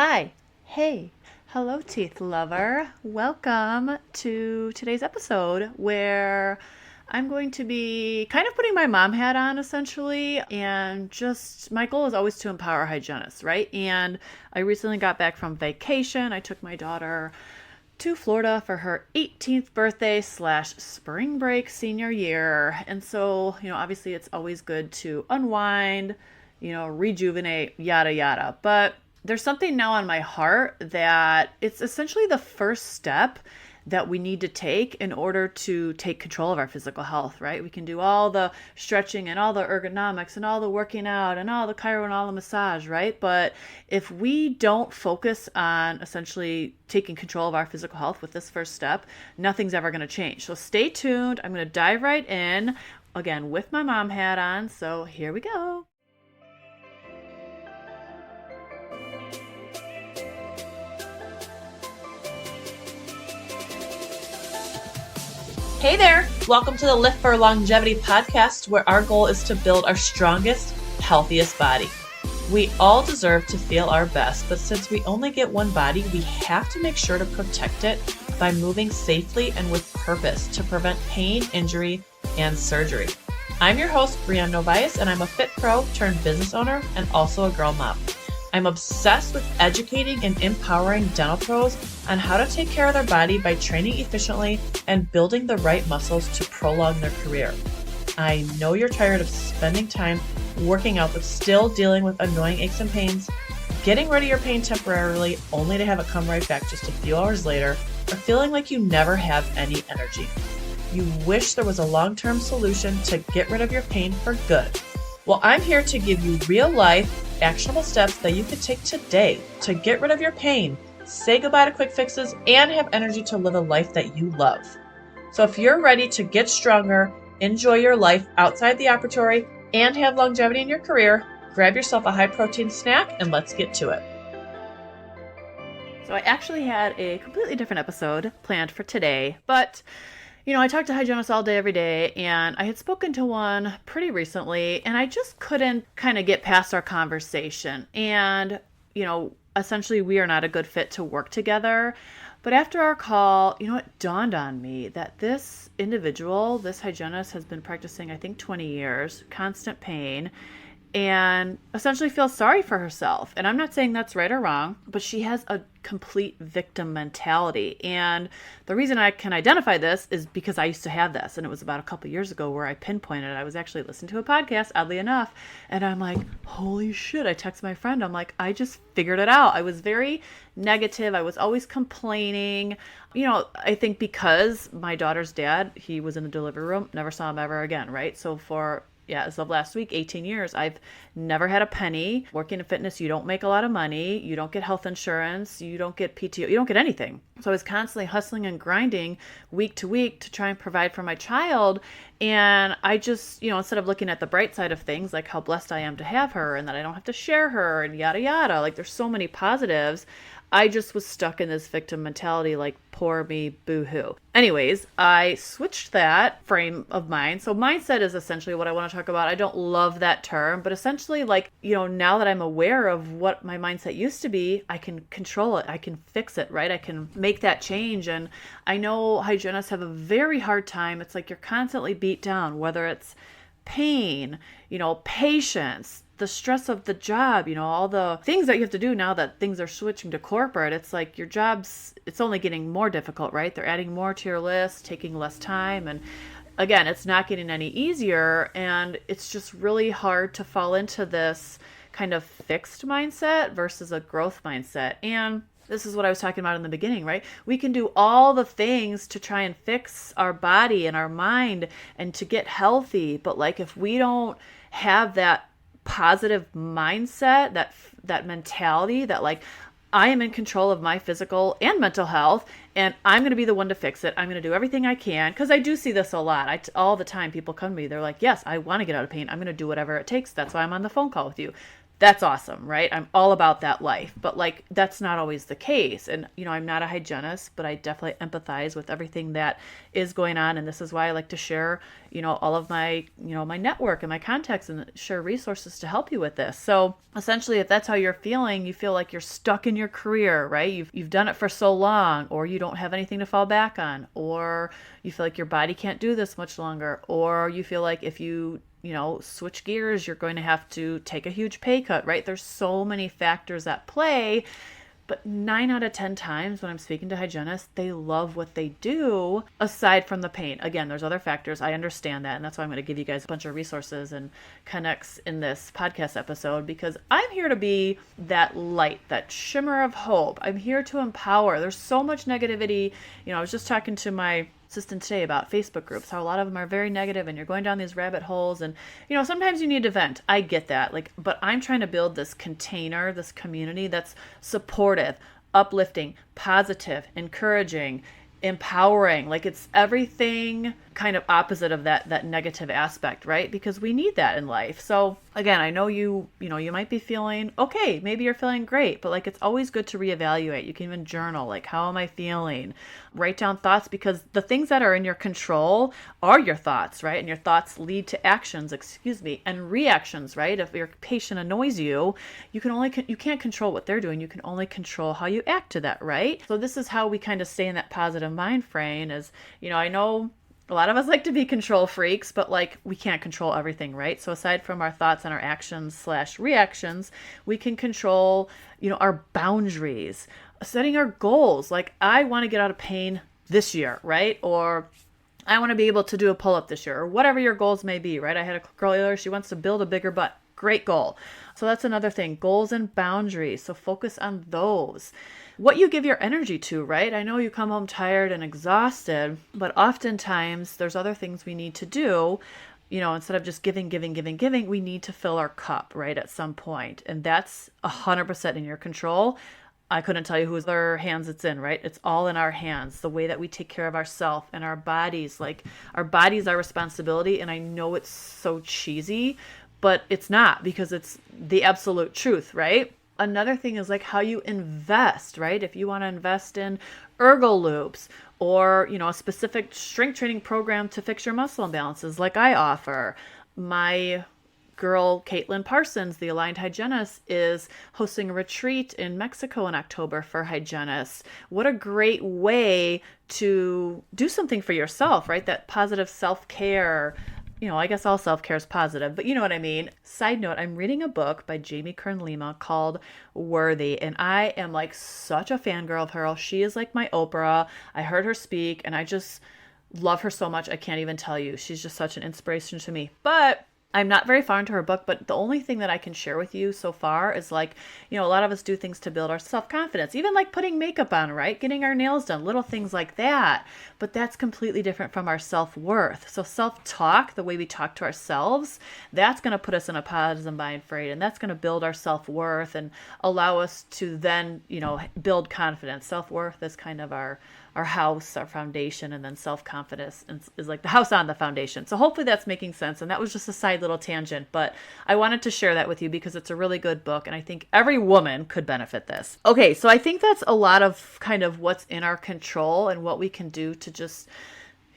Hi. Hey. Hello, teeth lover. Welcome to today's episode where I'm going to be kind of putting my mom hat on essentially. And just my goal is always to empower hygienists, right? And I recently got back from vacation. I took my daughter to Florida for her 18th birthday slash spring break senior year. And so, obviously it's always good to unwind, rejuvenate, yada, yada. But there's something now on my heart that it's essentially the first step that we need to take in order to take control of our physical health, right? We can do all the stretching and all the ergonomics and all the working out and all the chiro and all the massage, right? But if we don't focus on essentially taking control of our physical health with this first step, nothing's ever going to change. So stay tuned. I'm going to dive right in, again, with my mom hat on. So here we go. Hey there! Welcome to the Lift for Longevity podcast, where our goal is to build our strongest, healthiest body. We all deserve to feel our best, but since we only get one body, we have to make sure to protect it by moving safely and with purpose to prevent pain, injury, and surgery. I'm your host, Brianne Novias, and I'm a fit pro turned business owner and also a girl mom. I'm obsessed with educating and empowering dental pros on how to take care of their body by training efficiently and building the right muscles to prolong their career. I know you're tired of spending time working out but still dealing with annoying aches and pains, getting rid of your pain temporarily only to have it come right back just a few hours later, or feeling like you never have any energy. You wish there was a long-term solution to get rid of your pain for good. Well, I'm here to give you real-life, actionable steps that you can take today to get rid of your pain, say goodbye to quick fixes, and have energy to live a life that you love. So if you're ready to get stronger, enjoy your life outside the operatory, and have longevity in your career, grab yourself a high-protein snack and let's get to it. So I actually had a completely different episode planned for today, but I talk to hygienists all day, every day, and I had spoken to one pretty recently, and I just couldn't kind of get past our conversation. And, essentially we are not a good fit to work together. But after our call, it dawned on me that this individual, this hygienist, has been practicing, I think, 20 years, constant pain, and essentially feels sorry for herself. And I'm not saying that's right or wrong, but she has a complete victim mentality. And the reason I can identify this is because I used to have this. And it was about a couple years ago where I pinpointed it. I was actually listening to a podcast, oddly enough. And I'm like, holy shit. I text my friend. I'm like, I just figured it out. I was very negative. I was always complaining. I think because my daughter's dad, he was in the delivery room, never saw him ever again, right? So as of last week, 18 years, I've never had a penny. Working in fitness, you don't make a lot of money. You don't get health insurance. You don't get PTO. You don't get anything. So I was constantly hustling and grinding week to week to try and provide for my child. And I just, instead of looking at the bright side of things, like how blessed I am to have her and that I don't have to share her and yada, yada, like there's so many positives, I just was stuck in this victim mentality, like, poor me, boo-hoo. Anyways, I switched that frame of mind. So mindset is essentially what I want to talk about. I don't love that term, but essentially, now that I'm aware of what my mindset used to be, I can control it. I can fix it, right? I can make that change. And I know hygienists have a very hard time. It's like you're constantly beat down, whether it's pain, patience, the stress of the job, all the things that you have to do now that things are switching to corporate. It's like your job's, it's only getting more difficult, right? They're adding more to your list, taking less time. And again, it's not getting any easier. And it's just really hard to fall into this kind of fixed mindset versus a growth mindset. And this is what I was talking about in the beginning, right? We can do all the things to try and fix our body and our mind and to get healthy. But if we don't have that positive mindset, that mentality that I am in control of my physical and mental health, and I'm going to be the one to fix it. I'm going to do everything I can, because I do see this a lot. All the time people come to me, they're like, yes, I want to get out of pain. I'm going to do whatever it takes. That's why I'm on the phone call with you. that's awesome, right? I'm all about that life. But like, that's not always the case. And, I'm not a hygienist, but I definitely empathize with everything that is going on. And this is why I like to share, all of my, my network and my contacts and share resources to help you with this. So essentially, if that's how you're feeling, you feel like you're stuck in your career, right? You've done it for so long, or you don't have anything to fall back on, or you feel like your body can't do this much longer, or you feel like if you switch gears, you're going to have to take a huge pay cut, right? There's so many factors at play, but 9 out of 10 times when I'm speaking to hygienists, they love what they do aside from the pain. Again, there's other factors. I understand that. And that's why I'm going to give you guys a bunch of resources and connects in this podcast episode, because I'm here to be that light, that shimmer of hope. I'm here to empower. There's so much negativity. I was just talking to my assistant today about Facebook groups, how a lot of them are very negative and you're going down these rabbit holes, and sometimes you need to vent. I get that, but I'm trying to build this container, this community that's supportive, uplifting, positive, encouraging, empowering. Like, it's everything kind of opposite of that negative aspect, right? Because we need that in life. So again, I know you might be feeling okay, maybe you're feeling great, but like, it's always good to reevaluate. You can even journal, like, how am I feeling? Write down thoughts, because the things that are in your control are your thoughts, right? And your thoughts lead to actions, and reactions, right? If your patient annoys you, you can't control what they're doing. You can only control how you act to that, right? So this is how we kind of stay in that positive mind frame. Is, I know a lot of us like to be control freaks, but like, we can't control everything, right? So aside from our thoughts and our actions/reactions, we can control, our boundaries, setting our goals. Like, I want to get out of pain this year, right? Or I want to be able to do a pull-up this year, or whatever your goals may be, right? I had a girl earlier, she wants to build a bigger butt. Great goal. So that's another thing, goals and boundaries. So focus on those. What you give your energy to, right? I know you come home tired and exhausted, but oftentimes there's other things we need to do. Instead of just giving, we need to fill our cup, right? At some point. And that's 100% in your control. I couldn't tell you whose other hands it's in, right? It's all in our hands. The way that we take care of ourselves and our bodies, like, our body's our responsibility. And I know it's so cheesy, but it's not, because it's the absolute truth, right? Another thing is like how you invest, right? If you want to invest in ergo loops, or, a specific strength training program to fix your muscle imbalances, like I offer. My girl, Caitlin Parsons, the Aligned Hygienist, is hosting a retreat in Mexico in October for hygienists. What a great way to do something for yourself, right? That positive self-care. I guess all self-care is positive, but you know what I mean. Side note, I'm reading a book by Jamie Kern Lima called Worthy, and I am like such a fangirl of her. She is like my Oprah. I heard her speak, and I just love her so much. I can't even tell you. She's just such an inspiration to me. But I'm not very far into her book, but the only thing that I can share with you so far is like, a lot of us do things to build our self-confidence, even like putting makeup on, right? Getting our nails done, little things like that. But that's completely different from our self-worth. So self-talk, the way we talk to ourselves, that's going to put us in a positive mind frame, and that's going to build our self-worth and allow us to then, build confidence. Self-worth is kind of our house, our foundation, and then self-confidence is like the house on the foundation. So hopefully that's making sense. And that was just a side little tangent, but I wanted to share that with you because it's a really good book, and I think every woman could benefit this. Okay, so I think that's a lot of kind of what's in our control and what we can do to just,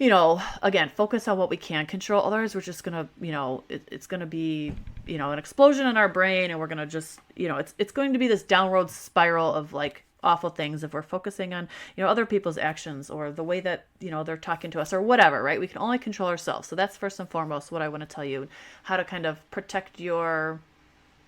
again, focus on what we can control. Otherwise, we're just going to, it's going to be, an explosion in our brain, and we're going to just, it's going to be this downward spiral of like awful things if we're focusing on, other people's actions or the way that, they're talking to us or whatever, right? We can only control ourselves. So that's first and foremost what I want to tell you, how to kind of protect your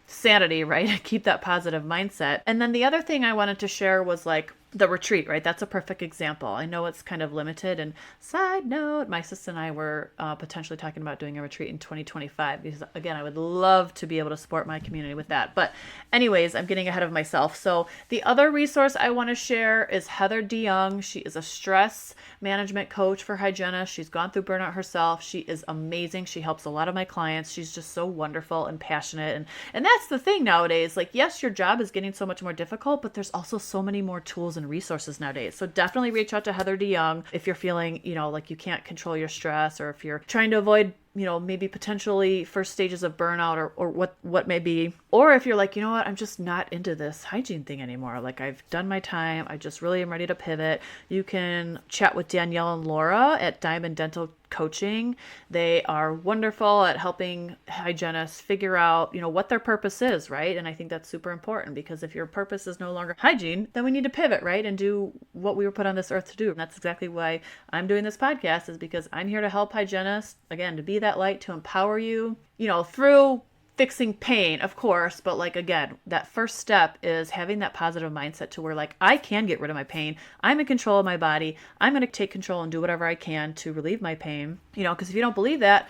sanity, right? Keep that positive mindset. And then the other thing I wanted to share was like the retreat, right? That's a perfect example. I know it's kind of limited. And side note, my sister and I were potentially talking about doing a retreat in 2025 because, again, I would love to be able to support my community with that. But anyways, I'm getting ahead of myself. So the other resource I want to share is Heather DeYoung. She is a stress management coach for hygienists. She's gone through burnout herself. She is amazing. She helps a lot of my clients. She's just so wonderful and passionate. And that's the thing nowadays. Like, yes, your job is getting so much more difficult, but there's also so many more tools and resources nowadays. So definitely reach out to Heather DeYoung if you're feeling, like you can't control your stress, or if you're trying to avoid maybe potentially first stages of burnout or what may be. Or if you're like, you know what, I'm just not into this hygiene thing anymore. Like I've done my time. I just really am ready to pivot. You can chat with Danielle and Laura at Diamond Dental Coaching. They are wonderful at helping hygienists figure out, what their purpose is, right? And I think that's super important, because if your purpose is no longer hygiene, then we need to pivot, right? And do what we were put on this earth to do. And that's exactly why I'm doing this podcast, is because I'm here to help hygienists, again, to be that light, to empower you, through fixing pain, of course, but again, that first step is having that positive mindset to where I can get rid of my pain. I'm in control of my body. I'm going to take control and do whatever I can to relieve my pain, because if you don't believe that,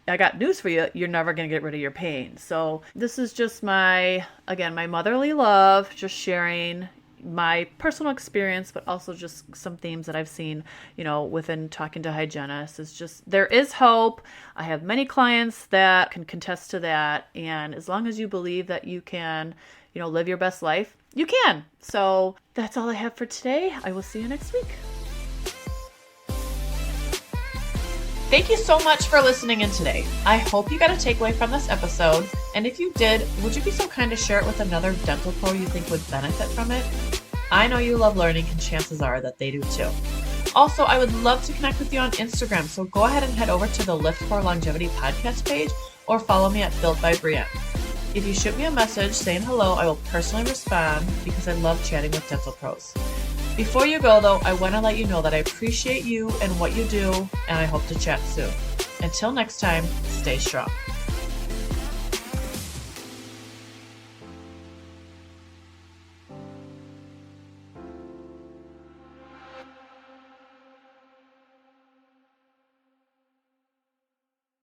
I got news for you. You're never going to get rid of your pain. So this is just my motherly love, just sharing my personal experience, but also just some themes that I've seen, within talking to hygienists. Is just, there is hope. I have many clients that can contest to that. And as long as you believe that you can, live your best life, you can. So that's all I have for today. I will see you next week. Thank you so much for listening in today. I hope you got a takeaway from this episode. And if you did, would you be so kind to share it with another dental pro you think would benefit from it? I know you love learning, and chances are that they do too. Also, I would love to connect with you on Instagram, so go ahead and head over to the Lift for Longevity podcast page or follow me at Built by Brienne. If you shoot me a message saying hello, I will personally respond because I love chatting with dental pros. Before you go though, I want to let you know that I appreciate you and what you do, and I hope to chat soon. Until next time, stay strong.